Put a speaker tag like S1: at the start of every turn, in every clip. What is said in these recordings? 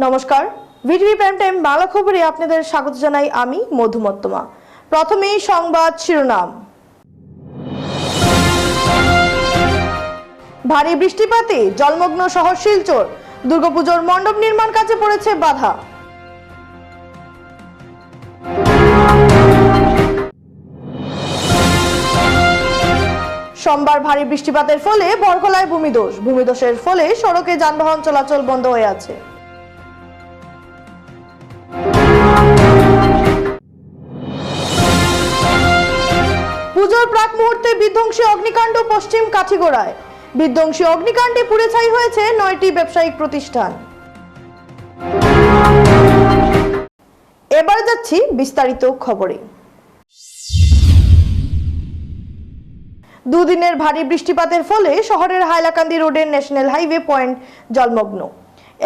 S1: নমস্কার, VTV prime time Bangla খবরে আপনাদের স্বাগত জানাই আমি মধুমত্তমা। প্রথমেই সংবাদ শিরোনাম। ভারী বৃষ্টিপাতে জলমগ্ন শহর শিলচর, দুর্গাপুজোর মণ্ডপ নির্মাণ কাজে পড়েছে বাধা। সোমবার ভারী বৃষ্টিপাতের ফলে বরকলায় ভূমিধসের ফলে সড়কে যানবাহন চলাচল বন্ধ হয়ে আছে। পুজোর প্রাক মুহূর্তে বিধ্বংসী অগ্নিকাণ্ড পশ্চিম কাঠিগড়ায়। বিধ্বংসী অগ্নিকাণ্ডে পুড়ে ছাই হয়েছে 9টি ব্যবসায়িক প্রতিষ্ঠান। এবার যাচ্ছি বিস্তারিত খবরে। দুদিনের ভারী বৃষ্টিপাতের ফলে শহরের হাইলাকান্দি রোডের ন্যাশনাল হাইওয়ে পয়েন্ট জলমগ্ন।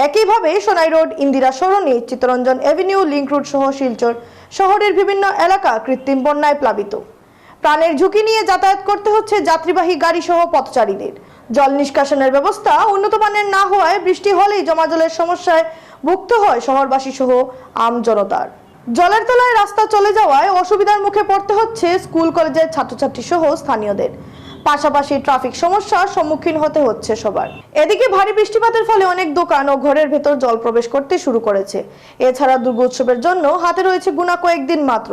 S1: একইভাবে সোনাই রোড, ইন্দিরা সরণি, চিত্তরঞ্জন এভিনিউ, লিংক রোড সহ শিলচর শহরের বিভিন্ন এলাকা কৃত্রিম বন্যায় প্লাবিত। প্রাণের ঝুঁকি নিয়ে যাতায়াত করতে হচ্ছে যাত্রীবাহী গাড়ি সহ পথচারীদের। জল নিষ্কাশনের ব্যবস্থা উন্নত মানের না হওয়ায় বৃষ্টি হলেই জমা জলের সমস্যায় ভুগতে হয় শহরবাসী সহ আম জনতার। জলের তলায় রাস্তা চলে যাওয়ায় অসুবিধার মুখে পড়তে হচ্ছে স্কুল কলেজের ছাত্রছাত্রী সহ স্থানীয়দের। পাশাপাশি ট্রাফিক সমস্যার সম্মুখীন হতে হচ্ছে সবার। এদিকে ভারী বৃষ্টিপাতের ফলে অনেক দোকান ও ঘরের ভেতর জল প্রবেশ করতে শুরু করেছে। এছাড়া দুর্গোৎসবের জন্য হাতে রয়েছে গুণা কয়েকদিন মাত্র।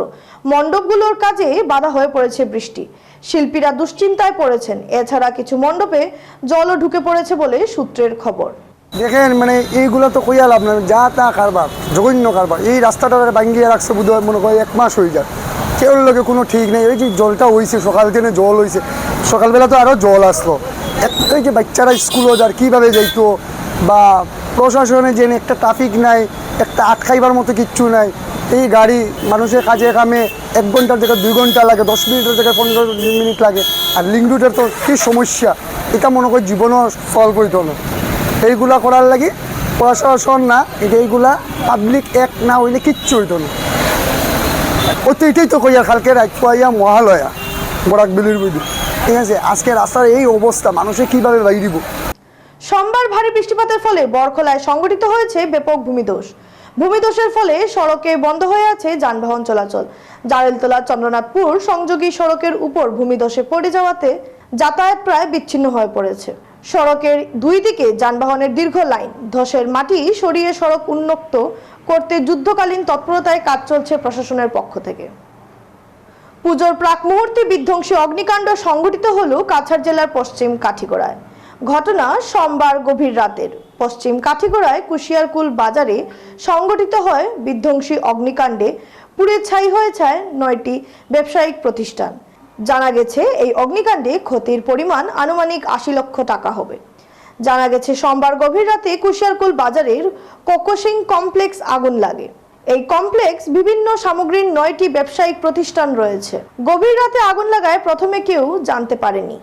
S1: মণ্ডপগুলোর কাজে বাধা হয়ে পড়েছে বৃষ্টি। শিল্পীরা দুশ্চিন্তায় পড়েছেন। এছাড়া কিছু মণ্ডপে জলও ঢুকে পড়েছে বলে সূত্রের খবর।
S2: দেখেন, মানে এইগুলো তো কইয়া লাভ না, যা তা কারবার, জঘন্য কারবার। এই রাস্তাটা ভাঙ্গিয়ে রাখছে বোধ হয়, মনে হয় 1 মাস হয়ে যায়। কেউর লোকে কোনো ঠিক নেই। এই যে জলটা হয়েছে, সকাল থেকে জল হয়েছে, সকালবেলা তো আরও জল আসলো। এই যে বাচ্চারা স্কুলও যার কীভাবে যাইতো, বা প্রশাসনে যে একটা ট্রাফিক নাই, একটা আটকাইবার মতো কিচ্ছু নাই। এই গাড়ি মানুষের কাজে কামে 1 ঘন্টার জায়গায় 2 ঘন্টা লাগে, 10 মিনিটের জায়গায় 15 মিনিট লাগে। আর লিঙ্ক রুটের তো কী সমস্যা, এটা মনে করি জীবনও সলভ হইতো না। এইগুলা করার লাগে প্রশাসন না, এইগুলা পাবলিক এক না হইলে কিচ্ছু হইতো না। ও তো এটাই তো কইয়া কালকে রাইয়া মহালয়া বরাক বিলির বুঝি, ঠিক আছে। আজকে রাস্তার এই অবস্থা, মানুষে কীভাবে বাইরিব।
S1: সোমবার ভারী বৃষ্টিপাতের ফলে বরকলায় সংঘটিত হয়েছে ব্যাপক ভূমিধস। ভূমিধসের ফলে সড়কে বন্ধ হয়ে আছে যানবাহন চলাচল। জারেলতলা চন্দ্রনাথপুর সংযোগী সড়কের উপর ভূমিধসে পড়ে যাওয়াতে যাতায়াত প্রায় বিচ্ছিন্ন হয়ে পড়েছে। সড়কের দুই দিকে যানবাহনের দীর্ঘ লাইন। ধসের মাটি সরিয়ে সড়ক উন্মুক্ত করতে যুদ্ধকালীন তৎপরতায় কাজ চলছে প্রশাসনের পক্ষ থেকে। পুজোর প্রাক মুহূর্তে বিধ্বংসী অগ্নিকাণ্ড সংঘটিত হলো কাছাড় জেলার পশ্চিম কাঠিগড়ায়। ঘটনা সোমবার গভীর রাতের। পশ্চিম কাঠিগড়ায় কুশিয়ারকুল বাজারে সংঘটিত হয় বিধ্বংসী অগ্নিকাণ্ডে পুড়ে ছাই হয়ে যায় 9টি ব্যবসায়িক প্রতিষ্ঠান। জানা গেছে এই অগ্নিকাণ্ডে ক্ষতির পরিমাণ আনুমানিক 80 লক্ষ টাকা হবে। জানা গেছে সোমবার গভীর রাতে কুশিয়ারকুল বাজারের কোকোসিং কমপ্লেক্স আগুন লাগে। এই কমপ্লেক্স বিভিন্ন সামগ্রীর 9টি ব্যবসায়িক প্রতিষ্ঠান রয়েছে। গভীর রাতে আগুন লাগায় প্রথমে কেউ জানতে পারেনি।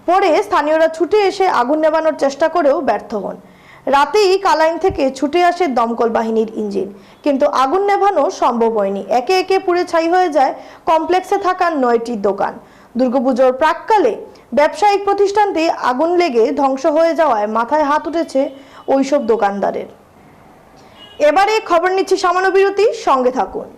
S1: পরে স্থানীয়রা ছুটে এসে আগুন নেভানোর চেষ্টা করেও ব্যর্থ হন। রাতেই কালাইন থেকে ছুটে আসে দমকল বাহিনীর ইঞ্জিন, কিন্তু আগুন নেভানো সম্ভব হয়নি। একে একে পুড়ে ছাই হয়ে যায় কমপ্লেক্সে থাকা 9টি দোকান। দুর্গাপুজোর প্রাককালে ব্যবসায়িক প্রতিষ্ঠানটি আগুন লেগে ধ্বংস হয়ে যাওয়ায় মাথায় হাত উঠেছে ওইসব দোকানদারের। এবারে খবর নিচ্ছি সামান্য বিরতি, সঙ্গে থাকুন।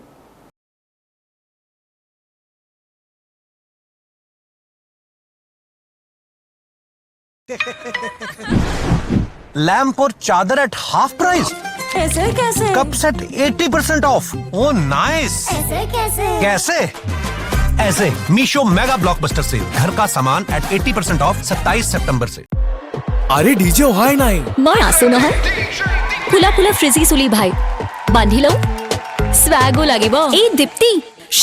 S3: लैंप और चादर एट हाफ प्राइस।
S4: ऐसे कैसे?
S3: Cup set 80% of. Oh nice.
S4: ऐसे कैसे?
S3: कैसे? ऐसे मीशो मेगा ब्लॉकबस्टर सेल, घर का सामान एट 80% ऑफ 27 सितंबर से।
S5: আরে ডিজে হয় নাই,
S4: মই আছো নহয়। ফুলা ফুলা ফ্ৰিজি চুলি ভাই বান্ধি লওঁ, স্বাগো লাগিব। এই দীপ্তি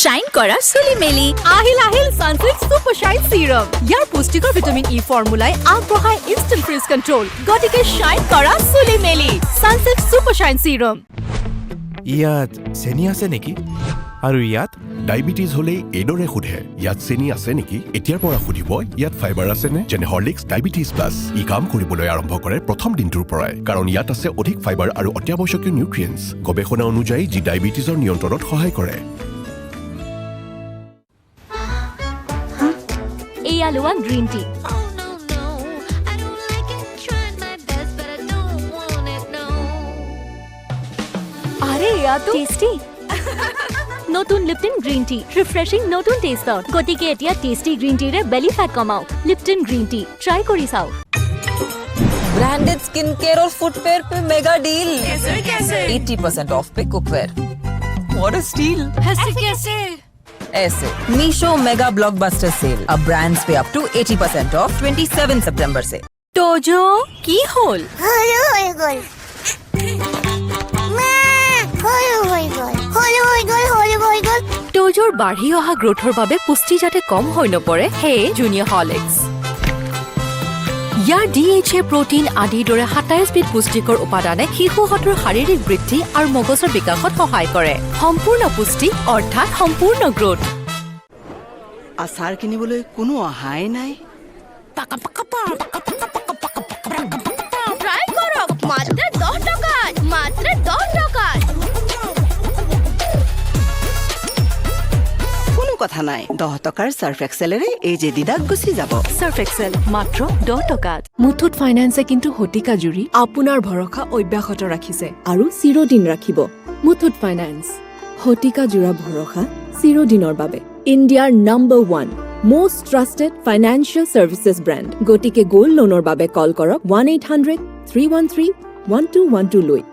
S4: শাইন কৰা চুলি মেলি
S6: আহিল সানসিল্ক সুপার শাইন সিরাম। ইয়াৰ পুষ্টিকৰ ভিটামিন ই ফৰ্মুলাই আগবঢ়ায় ইনষ্টেন্ট ফ্ৰিজ কণ্ট্ৰোল। গতিকে শাইন কৰা চুলি মেলি সানসিল্ক সুপার শাইন সিরাম।
S5: ইয়াত চেনি আছে নেকি? আৰু ইয়াত
S7: ডায়াবেটিছ হলে এইদৰে সোধে, ইয়াত চেনি আছে নেকি? এতিয়াৰ পৰা সুধিব, ইয়াত ফাইবাৰ আছে নে? যেনে হৰলিক্স ডায়াবেটিছ প্লাছ। ই কাম কৰিবলৈ আৰম্ভ কৰে প্ৰথম দিনটোৰ পৰাই, কাৰণ ইয়াত আছে অধিক ফাইবাৰ আৰু অত্যাৱশ্যকীয় নিউট্ৰিয়েণ্টছ, গৱেষণা অনুযায়ী যি ডায়াবেটিছৰ নিয়ন্ত্ৰণত সহায় কৰে।
S4: এয়া লোৱা গ্ৰীণ টি।
S6: আরে ইয়া তো
S4: টেস্টি নতুন লিপটন গ্ৰীণ টি ৰিফ্ৰেছিং নতুন টেষ্টত গতিকে এতিয়া টেষ্টি গ্ৰীণ টিৰে বেলি ফেট কমাওক লিপটন গ্ৰীণ টি ট্ৰাই কৰি চাওক
S8: ब्रांडेड स्किन केयर और फुटवेयर पे मेगा डील कैसे 80% ऑफ पे कुकवेयर व्हाट अ स्टील
S6: कैसे
S8: ऐसे मीशो मेगा ब्लॉकबस्टर सेल अब ब्रांड्स पे अप टू 80% ऑफ 27 सितंबर से
S6: তোজো কি হল তোজোৰ বাঢ়ি অহা গ্ৰোথৰ বাবে পুষ্টি যাতে কম হৈ নপৰে হে জুনিয়ৰ হৰলিক্স ইয়াৰ DHA প্ৰটিন আদিৰ দৰে 27 বিধ পুষ্টিকৰ উপাদানে শিশুহঁতৰ শাৰীৰিক বৃদ্ধি আৰু মগজৰ বিকাশত সহায় কৰে সম্পূৰ্ণ পুষ্টি অৰ্থাৎ সম্পূৰ্ণ গ্ৰোথ
S9: আচাৰ কিনিবলৈ কোনো অহাই নাই
S4: ট্ৰাই কৰক মাত্ৰ 10 টকাত মাত্ৰ 10 টকাত
S9: কোনো কথা নাই 10 টকাৰ সাৰ্ফ এক্সেলেৰে এই যে দিদাক গুচি যাব
S6: সাৰ্ফ এক্সেল মাত্ৰ 10 টকাত মুথুত ফাইনেন্সে কিন্তু শতিকা জুৰি আপোনাৰ ভৰসা অব্যাহত ৰাখিছে আৰু চিৰদিন ৰাখিব মুথুত ফাইনেন্স শতিকা জোৰা ভৰসা চিৰদিনৰ বাবে ইণ্ডিয়াৰ #1 most trusted financial services brand গতিকে গোল্ড লোনৰ বাবে কল কৰক 1-800-313-1212 লৈ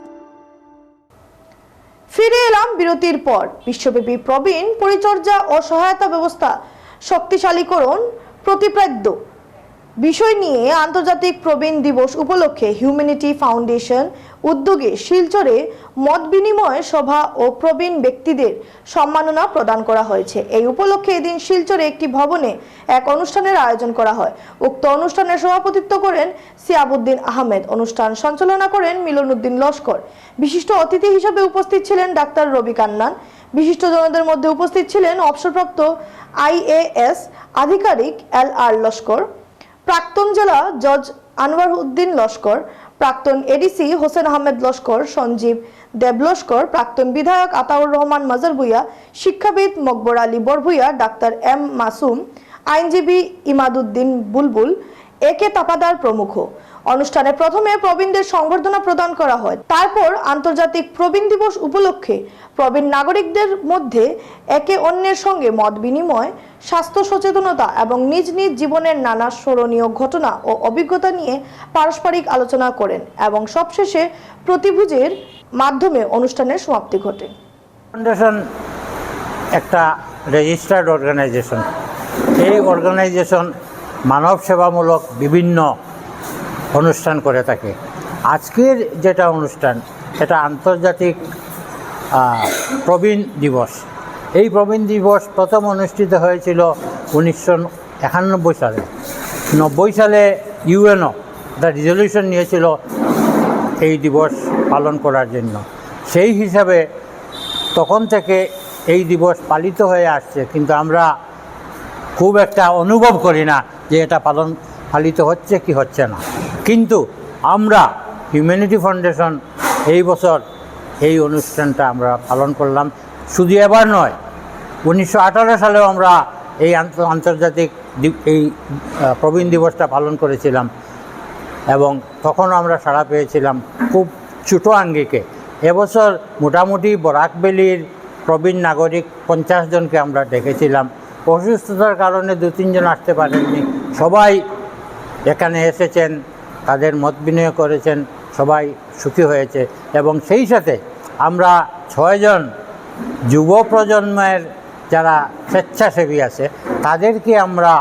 S1: ফিরে এলাম বিরতির পর। বিশ্বব্যাপী প্রবীণ পরিচর্যা ও সহায়তা ব্যবস্থা শক্তিশালীকরণ প্রতিপাদ্য বিষয় নিয়ে আন্তর্জাতিক প্রবীণ দিবস উপলক্ষে হিউম্যানিটি ফাউন্ডেশন উদ্যোগে শিলচরে মত বিনিময় সভা ও প্রবীণ ব্যক্তিদের সম্মাননা প্রদান করা হয়েছে। এই উপলক্ষে এদিন শিলচরে একটি ভবনে এক অনুষ্ঠানের আয়োজন করা হয়। উক্ত অনুষ্ঠানের সভাপতিত্ব করেন সিয়াবউদ্দিন আহমেদ, অনুষ্ঠান সঞ্চালনা করেন মিলন উদ্দিন লস্কর। বিশিষ্ট অতিথি হিসেবে উপস্থিত ছিলেন ডাক্তার রবি কান্নান। বিশিষ্টজনদের মধ্যে উপস্থিত ছিলেন অবসরপ্রাপ্ত IAS আধিকারিক LR লস্কর, প্রাক্তন জেলা জজ আনোয়ার উদ্দিন লস্কর, প্রাক্তন ADC হোসেন আহমেদ লস্কর, সঞ্জীব দেব লস্কর, প্রাক্তন বিধায়ক আতাউর রহমান মাজার ভুইয়া, শিক্ষাবিদ মকবর আলী বরভুইয়া, ডাক্তার M মাসুম, আইনজীবী ইমাদুদ্দিন বুলবুল, AK তাপাদার প্রমুখ। অনুষ্ঠানে প্রথমে প্রবীণদের সংবর্ধনা প্রদান করা হয়। তারপর আন্তর্জাতিক প্রবীণ দিবস উপলক্ষে প্রবীণ নাগরিকদের মধ্যে একে অন্যের সঙ্গে মত বিনিময়, স্বাস্থ্য সচেতনতা এবং নিজ নিজ জীবনের নানা স্মরণীয় ঘটনা ও অভিজ্ঞতা নিয়ে পারস্পরিক আলোচনা করেন এবং সবশেষে প্রতিভোজের মাধ্যমে অনুষ্ঠানের সমাপ্তি ঘটে।
S10: ফাউন্ডেশন একটা রেজিস্টার্ড অর্গানাইজেশন। এই অর্গানাইজেশন মানব সেবামূলক বিভিন্ন অনুষ্ঠান করে থাকে। আজকের যেটা অনুষ্ঠান এটা আন্তর্জাতিক প্রবীণ দিবস। এই প্রবীণ দিবস প্রথম অনুষ্ঠিত হয়েছিল 1991 সালে। 90 সালে ইউএনও একটা রিজলিউশন নিয়েছিল এই দিবস পালন করার জন্য। সেই হিসাবে তখন থেকে এই দিবস পালিত হয়ে আসছে, কিন্তু আমরা খুব একটা অনুভব করি না যে এটা পালিত হচ্ছে কি হচ্ছে না। কিন্তু আমরা হিউম্যানিটি ফাউন্ডেশন এই বছর এই অনুষ্ঠানটা আমরা পালন করলাম। শুধু এবার নয়, 1918 সালেও আমরা এই আন্তর্জাতিক এই প্রবীণ দিবসটা পালন করেছিলাম এবং তখনও আমরা সাড়া পেয়েছিলাম খুব ছোটো আঙ্গিকে। এবছর মোটামুটি বরাকবেলির প্রবীণ নাগরিক 50 জনকে আমরা ডেকেছিলাম। অসুস্থতার কারণে 2-3 জন আসতে পারেননি, সবাই এখানে এসেছেন, তাদের মত বিনিময় করেছেন, সবাই সুখী হয়েছে। এবং সেই সাথে আমরা 6 জন যুব প্রজন্মের যারা স্বেচ্ছাসেবী আছে তাদেরকে আমরা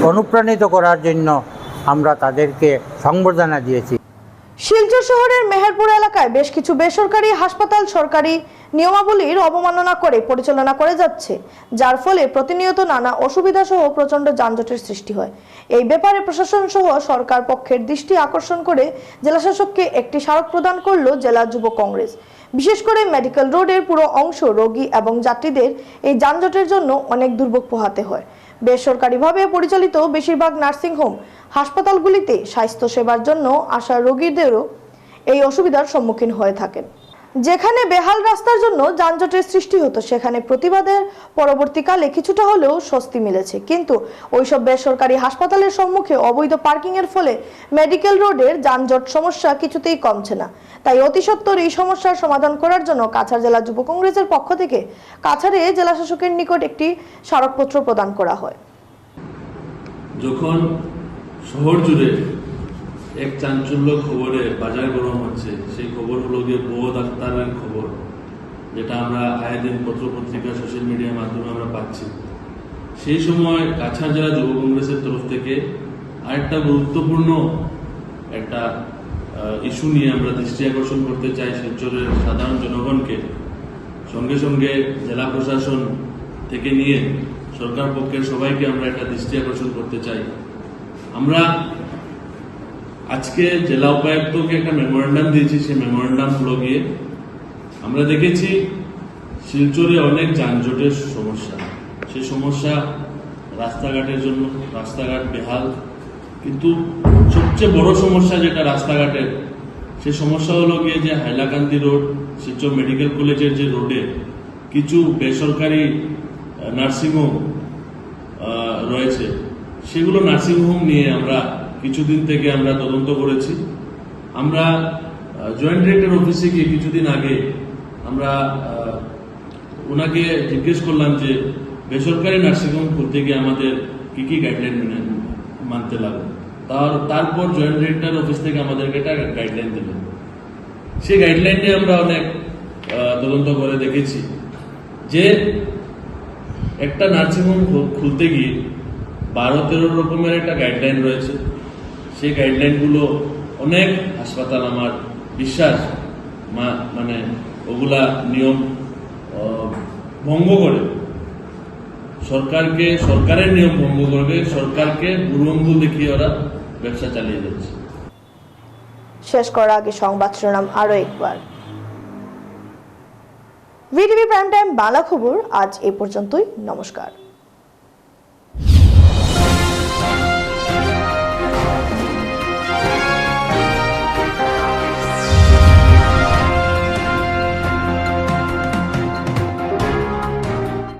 S10: অনুপ্রাণিত করার জন্য আমরা তাদেরকে সংবর্ধনা দিয়েছি।
S1: শিলচর শহরের মেহেরপুর এলাকায় বেশ কিছু বেসরকারি হাসপাতাল সরকারি নিয়মাবলীর অবমাননা করে পরিচালনা করে যাচ্ছে, যার ফলে প্রতিনিয়ত নানা অসুবিধা সহ প্রচণ্ড যানজটের সৃষ্টি হয়। এই ব্যাপারে প্রশাসন সহ সরকার পক্ষের দৃষ্টি আকর্ষণ করে জেলাশাসককে একটি স্মারক প্রদান করল জেলা যুব কংগ্রেস। বিশেষ করে মেডিকেল রোডের পুরো অংশ রোগী এবং যাত্রীদের এই যানজটের জন্য অনেক দুর্ভোগ পোহাতে হয়। বেসরকারিভাবে পরিচালিত বেশিরভাগ নার্সিংহোম হাসপাতালগুলিতে স্বাস্থ্য সেবার জন্য আসা রোগীদেরও এই অসুবিধার সম্মুখীন হয়ে থাকেন। যেখানে বেহাল রাস্তার জন্য যানজটের সৃষ্টি হতো সেখানে প্রতিবাদের পরবর্তীকালে কিছুটা হলেও স্বস্তি মিলেছে, কিন্তু ওইসব বেসরকারি হাসপাতালের সম্মুখে অবৈধ পার্কিং এর ফলে মেডিকেল রোডের যানজট সমস্যা কিছুতেই কমছে না। তাই অতি সত্বর এই সমস্যার সমাধান করার জন্য কাছাড় জেলা যুব কংগ্রেসের পক্ষ থেকে কাছাড়ে জেলা শাসকের নিকট একটি স্মারকপত্র প্রদান করা হয়।
S11: যখন শহর জুড়ে এক চাঞ্চল্য খবরে বাজার গরম হচ্ছে, সেই খবর হলো গিয়ে বউ ডাক্তারের খবর, যেটা আমরা আয়ে দিন পত্রপত্রিকা সোশ্যাল মিডিয়ার মাধ্যমে আমরা পাচ্ছি। সেই সময় কাছাড় জেলা যুব কংগ্রেসের তরফ থেকে আরেকটা গুরুত্বপূর্ণ একটা ইস্যু নিয়ে আমরা দৃষ্টি আকর্ষণ করতে চাই শিলচরের সাধারণ জনগণকে, সঙ্গে সঙ্গে জেলা প্রশাসন থেকে নিয়ে সরকার পক্ষের সবাইকে আমরা একটা দৃষ্টি আকর্ষণ করতে চাই। আমরা আজকে জেলা উপায়ুক্তকে একটা মেমোরেন্ডাম দিয়েছি। সেই মেমোরেন্ডাম হলো গিয়ে আমরা দেখেছি শিলচরে অনেক যানজটের সমস্যা, সেই সমস্যা রাস্তাঘাটের জন্য, রাস্তাঘাট বেহাল, কিন্তু সবচেয়ে বড় সমস্যা যেটা রাস্তাঘাটের, সেই সমস্যা হলো গিয়ে যে হাইলাকান্দি রোড, শিলচর মেডিকেল কলেজের যে রোডে কিছু বেসরকারি নার্সিংহোম রয়েছে, সেগুলো নার্সিংহোম নিয়ে আমরা কিছুদিন থেকে আমরা তদন্ত করেছি। আমরা জয়েন্ট ডিরেক্টর অফিসে গিয়ে কিছুদিন আগে আমরা ওনাকে জিজ্ঞেস করলাম যে বেসরকারি নার্সিংহোম খুলতে গিয়ে আমাদের কি কি গাইডলাইন মানতে লাগবে। তারপর জয়েন্ট ডিরেক্টর অফিস থেকে আমাদেরকে একটা গাইডলাইন দিলেন। সেই গাইডলাইন নিয়ে আমরা অনেক তদন্ত করে দেখেছি যে একটা নার্সিংহোম খুলতে গিয়ে 12-13 রকমের একটা গাইডলাইন রয়েছে। সেই গাইডলাইনগুলো অনেক হাসপাতাল আমার বিশ্বাস মানে ওগুলা নিয়ম ভঙ্গ করে সরকারের নিয়ম ভঙ্গ করবে, সরকারকে বুড়ঙ্গুল দেখিয়ে ওরা ব্যবসা চালিয়ে যাচ্ছে।
S1: শেষ করার আগে সংবাদ শিরোনাম আরো একবার। ভিটিভি প্রাইম টাইম বাংলা খবর আজ এই পর্যন্তই। নমস্কার।